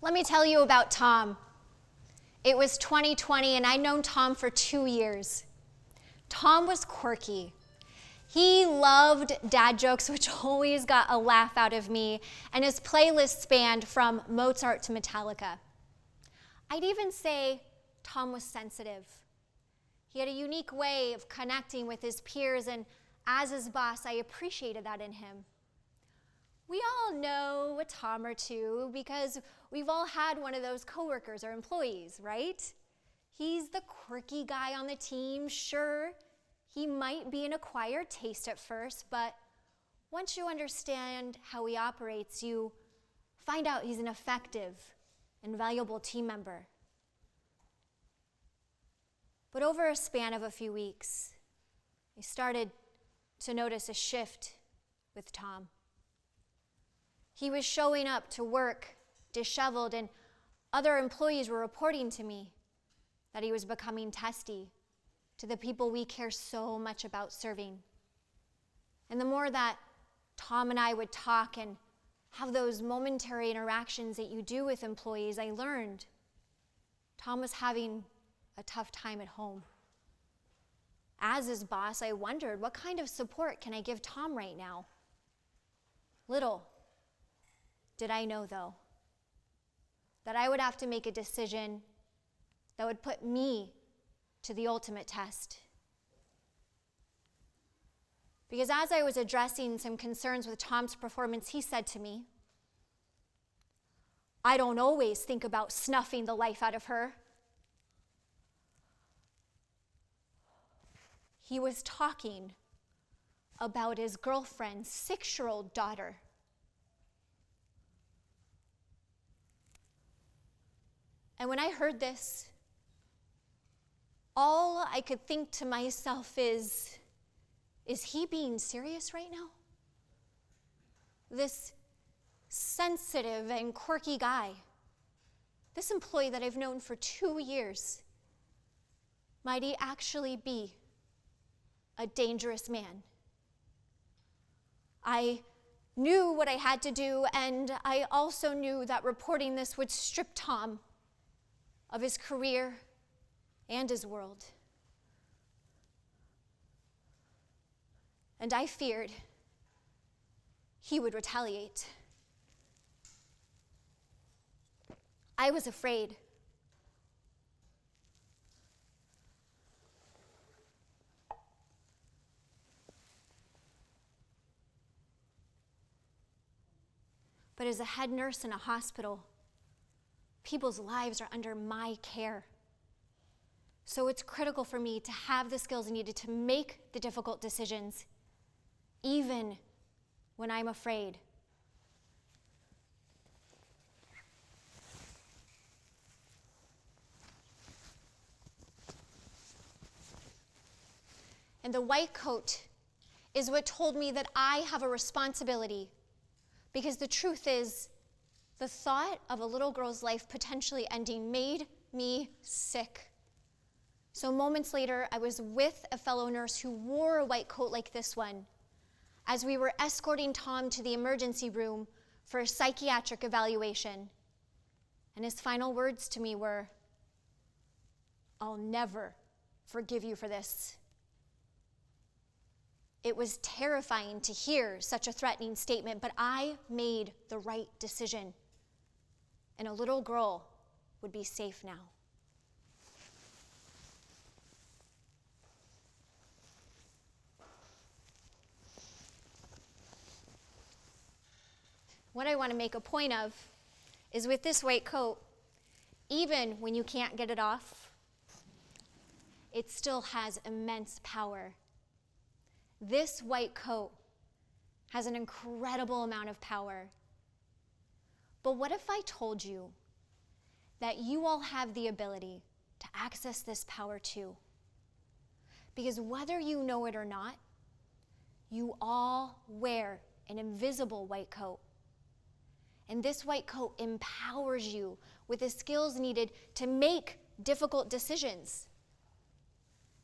Let me tell you about Tom. It was 2020 and I'd known Tom for 2 years. Tom was quirky. He loved dad jokes, which always got a laugh out of me, and his playlist spanned from Mozart to Metallica. I'd even say Tom was sensitive. He had a unique way of connecting with his peers, and as his boss, I appreciated that in him. We all know a Tom or two because we've all had one of those coworkers or employees, right? He's the quirky guy on the team. Sure, he might be an acquired taste at first, but once you understand how he operates, you find out he's an effective and valuable team member. But over a span of a few weeks, I started to notice a shift with Tom. He was showing up to work disheveled, and other employees were reporting to me that he was becoming testy to the people we care so much about serving. And the more that Tom and I would talk and have those momentary interactions that you do with employees, I learned Tom was having a tough time at home. As his boss, I wondered, what kind of support can I give Tom right now? Little did I know, though, that I would have to make a decision that would put me to the ultimate test. Because as I was addressing some concerns with Tom's performance, he said to me, "I don't always think about snuffing the life out of her." He was talking about his girlfriend's 6-year-old daughter. And when I heard this, all I could think to myself is he being serious right now? This sensitive and quirky guy, this employee that I've known for 2 years, might he actually be a dangerous man? I knew what I had to do, and I also knew that reporting this would strip Tom of his career and his world. And I feared he would retaliate. I was afraid. But as a head nurse in a hospital, people's lives are under my care. So it's critical for me to have the skills needed to make the difficult decisions, even when I'm afraid. And the white coat is what told me that I have a responsibility, because the truth is, the thought of a little girl's life potentially ending made me sick. So moments later, I was with a fellow nurse who wore a white coat like this one, as we were escorting Tom to the emergency room for a psychiatric evaluation. And his final words to me were, "I'll never forgive you for this." It was terrifying to hear such a threatening statement, but I made the right decision. And a little girl would be safe now. What I want to make a point of is with this white coat, even when you can't get it off, it still has immense power. This white coat has an incredible amount of power. But what if I told you that you all have the ability to access this power too? Because whether you know it or not, you all wear an invisible white coat. And this white coat empowers you with the skills needed to make difficult decisions.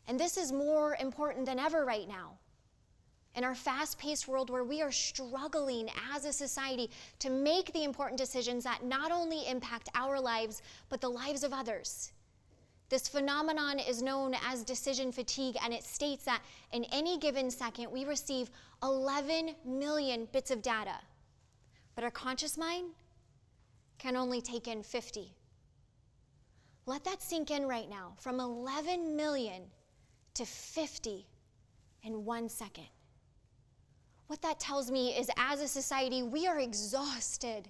And this is more important than ever right now. In our fast-paced world where we are struggling as a society to make the important decisions that not only impact our lives, but the lives of others. This phenomenon is known as decision fatigue, and it states that in any given second, we receive 11 million bits of data. But our conscious mind can only take in 50. Let that sink in right now, from 11 million to 50 in 1 second. What that tells me is, as a society, we are exhausted.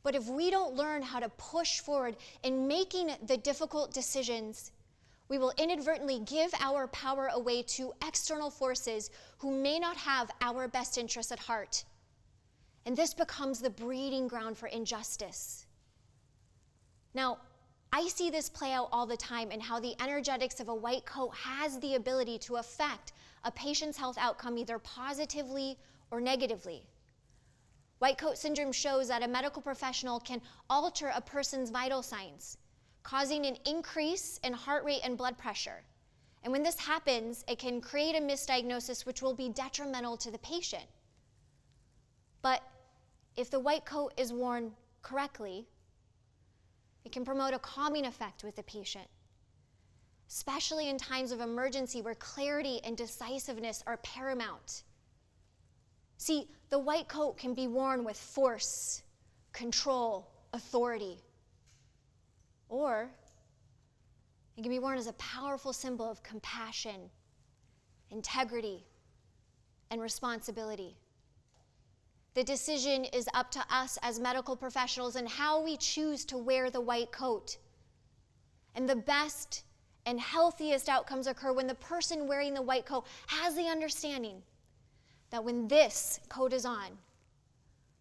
But if we don't learn how to push forward in making the difficult decisions, we will inadvertently give our power away to external forces who may not have our best interests at heart. And this becomes the breeding ground for injustice. Now, I see this play out all the time in how the energetics of a white coat has the ability to affect a patient's health outcome either positively or negatively. White coat syndrome shows that a medical professional can alter a person's vital signs, causing an increase in heart rate and blood pressure. And when this happens, it can create a misdiagnosis which will be detrimental to the patient. But if the white coat is worn correctly, it can promote a calming effect with the patient, especially in times of emergency where clarity and decisiveness are paramount. See, the white coat can be worn with force, control, authority. Or it can be worn as a powerful symbol of compassion, integrity, and responsibility. The decision is up to us as medical professionals and how we choose to wear the white coat. And the best and healthiest outcomes occur when the person wearing the white coat has the understanding that when this coat is on,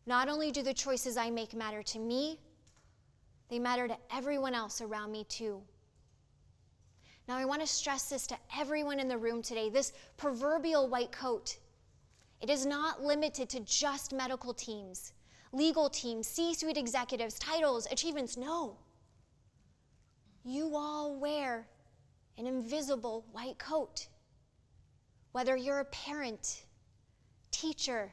not only do the choices I make matter to me, they matter to everyone else around me too. Now I want to stress this to everyone in the room today. This proverbial white coat, it is not limited to just medical teams, legal teams, C-suite executives, titles, achievements. No. You all wear an invisible white coat. Whether you're a parent, teacher,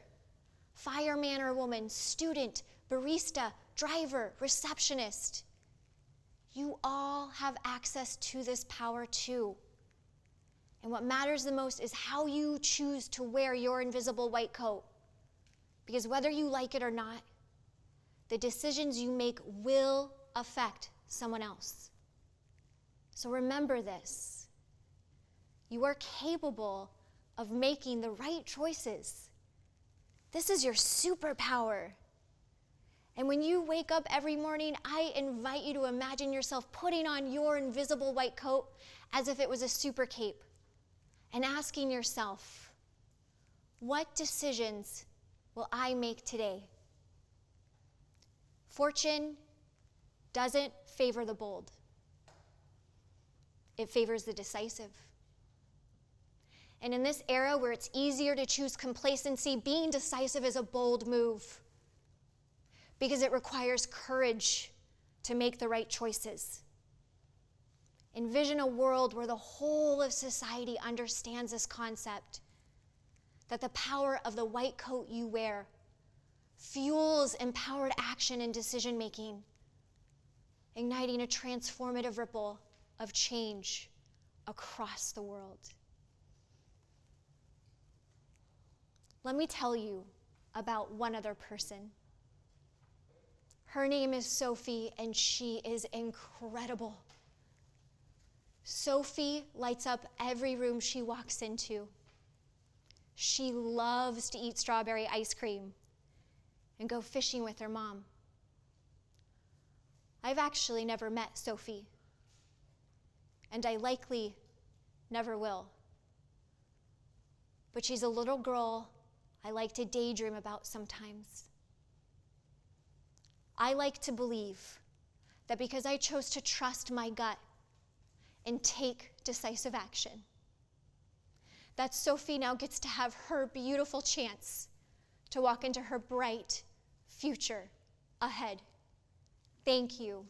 fireman or woman, student, barista, driver, receptionist, you all have access to this power too. And what matters the most is how you choose to wear your invisible white coat. Because whether you like it or not, the decisions you make will affect someone else. So remember this. You are capable of making the right choices. This is your superpower. And when you wake up every morning, I invite you to imagine yourself putting on your invisible white coat as if it was a super cape and asking yourself, what decisions will I make today? Fortune doesn't favor the bold. It favors the decisive. And in this era where it's easier to choose complacency, being decisive is a bold move because it requires courage to make the right choices. Envision a world where the whole of society understands this concept, that the power of the white coat you wear fuels empowered action and decision-making, igniting a transformative ripple of change across the world. Let me tell you about one other person. Her name is Sophie, and she is incredible. Sophie lights up every room she walks into. She loves to eat strawberry ice cream and go fishing with her mom. I've actually never met Sophie, and I likely never will. But she's a little girl I like to daydream about sometimes. I like to believe that because I chose to trust my gut and take decisive action, that Sophie now gets to have her beautiful chance to walk into her bright future ahead. Thank you.